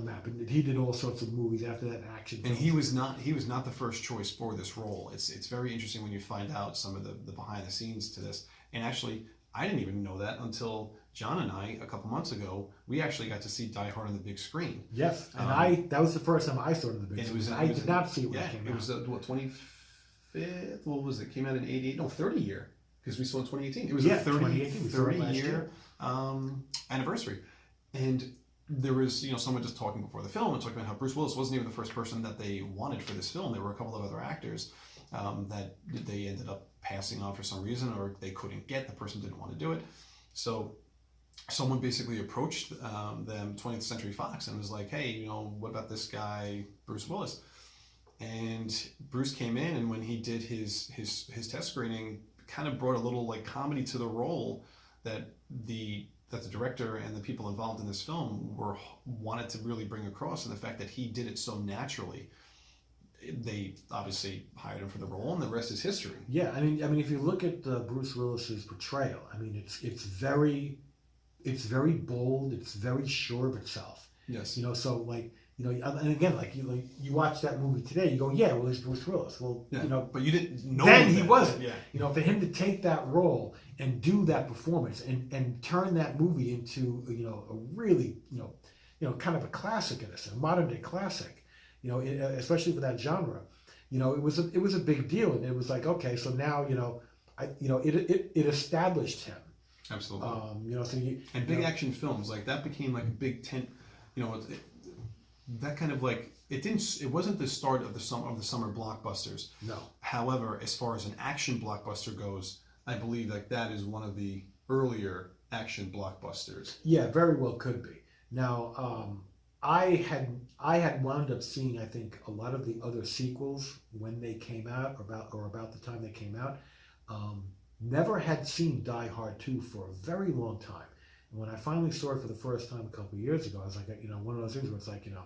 map. And he did all sorts of movies after that action. And he was not the first choice for this role. It's very interesting when you find out some of the behind the scenes to this. And actually, I didn't even know that until John and I, a couple months ago, we actually got to see Die Hard on the big screen. Yes, and that was the first time I saw it on the big screen. I did not see it when it came out. It was 25th, what was it? Came out in 88, no, 30 year, because we saw in 2018. It was a 30 year anniversary. And there was, someone just talking before the film and talking about how Bruce Willis wasn't even the first person that they wanted for this film. There were a couple of other actors that they ended up passing on for some reason, or they couldn't get, the person didn't want to do it. So someone basically approached them, 20th Century Fox, and was like, hey, you know, what about this guy, Bruce Willis? And Bruce came in, and when he did his test screening, kind of brought a little like comedy to the role that the director and the people involved in this film wanted to really bring across, and the fact that he did it so naturally. They obviously hired him for the role, and the rest is history. Yeah, I mean, if you look at Bruce Willis's portrayal, I mean, it's very bold. It's very sure of itself. Yes. You know, so like, you know, and again, like you watch that movie today, you go, yeah, well, it's Bruce Willis. Well, yeah, you know, but you didn't know then that. he wasn't. Yeah. You know, for him to take that role and do that performance and turn that movie into, you know, a really, you know, kind of a classic in a sense, a modern day classic. You know, especially for that genre. You know, it was a big deal, and it was like, okay, so now, you know, it established him. Absolutely. You know, so big action films like that became like a big tent. You know, that kind of like it wasn't the start of the summer blockbusters. No. However, as far as an action blockbuster goes, I believe like that is one of the earlier action blockbusters. Yeah, very well could be. Now, I had wound up seeing, I think, a lot of the other sequels when they came out, or about the time they came out. Never had seen Die Hard 2 for a very long time. And when I finally saw it for the first time a couple of years ago, I was like, you know, one of those things where it's like, you know,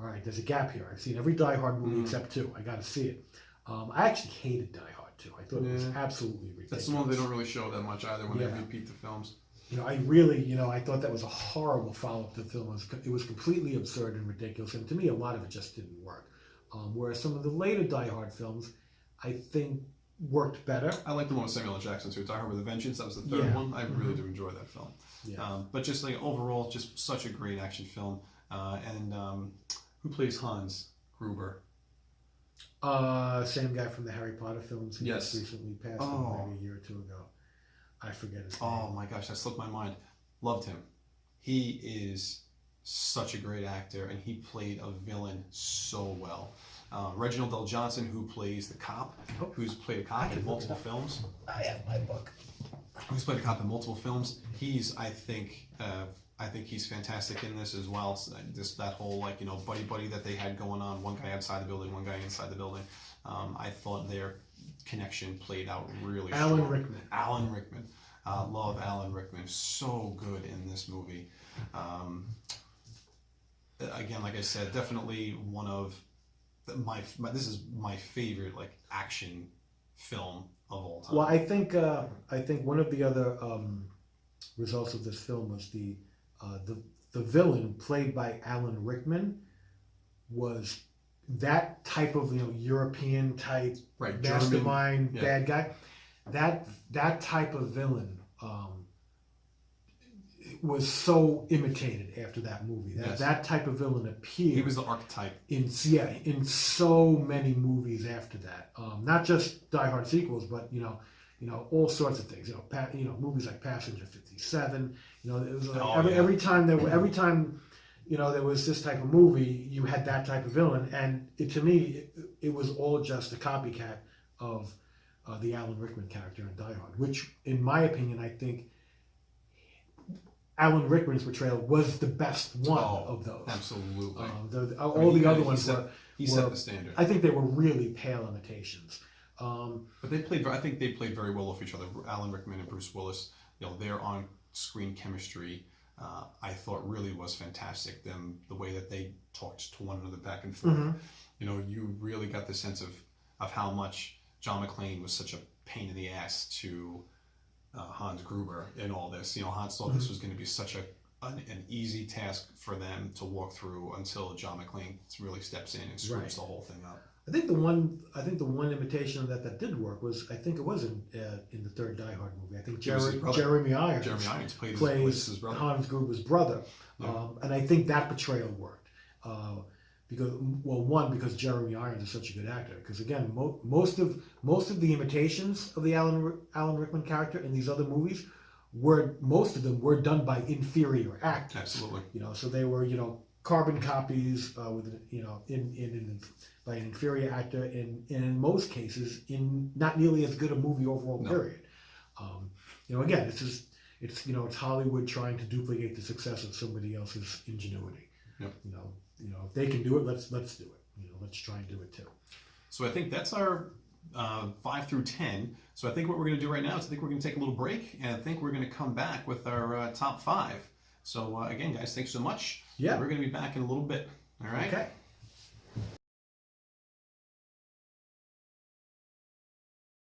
all right, there's a gap here. I've seen every Die Hard movie except 2. I got to see it. I actually hated Die Hard 2. I thought it was absolutely ridiculous. That's the one they don't really show that much either when they repeat the films. You know, I really, you know, I thought that was a horrible follow-up to the film. It was completely absurd and ridiculous, and to me, a lot of it just didn't work. Whereas some of the later Die Hard films, I think, worked better. I like the one with Samuel L. Jackson too. Die Hard with a Vengeance. That was the third one. I really do enjoy that film. Yeah. But just like overall, just such a great action film. And who plays Hans Gruber? Same guy from the Harry Potter films. He just recently passed away maybe a year or two ago. I forget his name. Oh my gosh, that slipped my mind. Loved him. He is such a great actor, and he played a villain so well. Reginald Del Johnson, who plays the cop, who's played a cop in multiple films. I have my book. Who's played a cop in multiple films. I think he's fantastic in this as well. So that whole like, you know, buddy that they had going on. One guy outside the building, one guy inside the building. I thought their connection played out really Alan strong. Rickman. Alan Rickman. Love Alan Rickman. So good in this movie. Again, like I said, definitely one of this is my favorite like action film of all time. Well, I think one of the other results of this film was the villain played by Alan Rickman was that type of, you know, European type mastermind bad guy. That type of villain was so imitated after that movie. That type of villain appeared. He was the archetype in so many movies after that. Not just Die Hard sequels, but you know all sorts of things. You know, movies like Passenger 57. You know, it was like every time you know there was this type of movie, you had that type of villain, and to me it was all just a copycat of the Alan Rickman character in Die Hard, which, in my opinion, I think Alan Rickman's portrayal was the best one of those. Absolutely. All the other ones he set the standard. I think they were really pale imitations. But I think they played very well off each other. Alan Rickman and Bruce Willis, you know, their on-screen chemistry, I thought really was fantastic. The way that they talked to one another back and forth. Mm-hmm. You know, you really got the sense of how much John McClane was such a pain in the ass to Hans Gruber in all this. You know, Hans thought this was going to be such an easy task for them to walk through until John McClane really steps in and screws the whole thing up. I think the one imitation of that did work was, I think it was in the third Die Hard movie. I think Jeremy Irons plays his brother. Hans Gruber's brother, and I think that portrayal worked. Because Jeremy Irons is such a good actor. Because again, most of the imitations of the Alan Rickman character in these other movies most of them were done by inferior actors. Absolutely. You know, so they were, you know, carbon copies with, you know, by an inferior actor, and in most cases, in not nearly as good a movie overall. No. Period. Again, it's Hollywood trying to duplicate the success of somebody else's ingenuity. Yep. If they can do it, let's do it. Let's try and do it too. So I think that's our 5 through 10. So I think what we're going to do right now is I think we're going to take a little break, and I think we're going to come back with our top 5. So again, guys, thanks so much. Yeah. We're going to be back in a little bit. All right. Okay.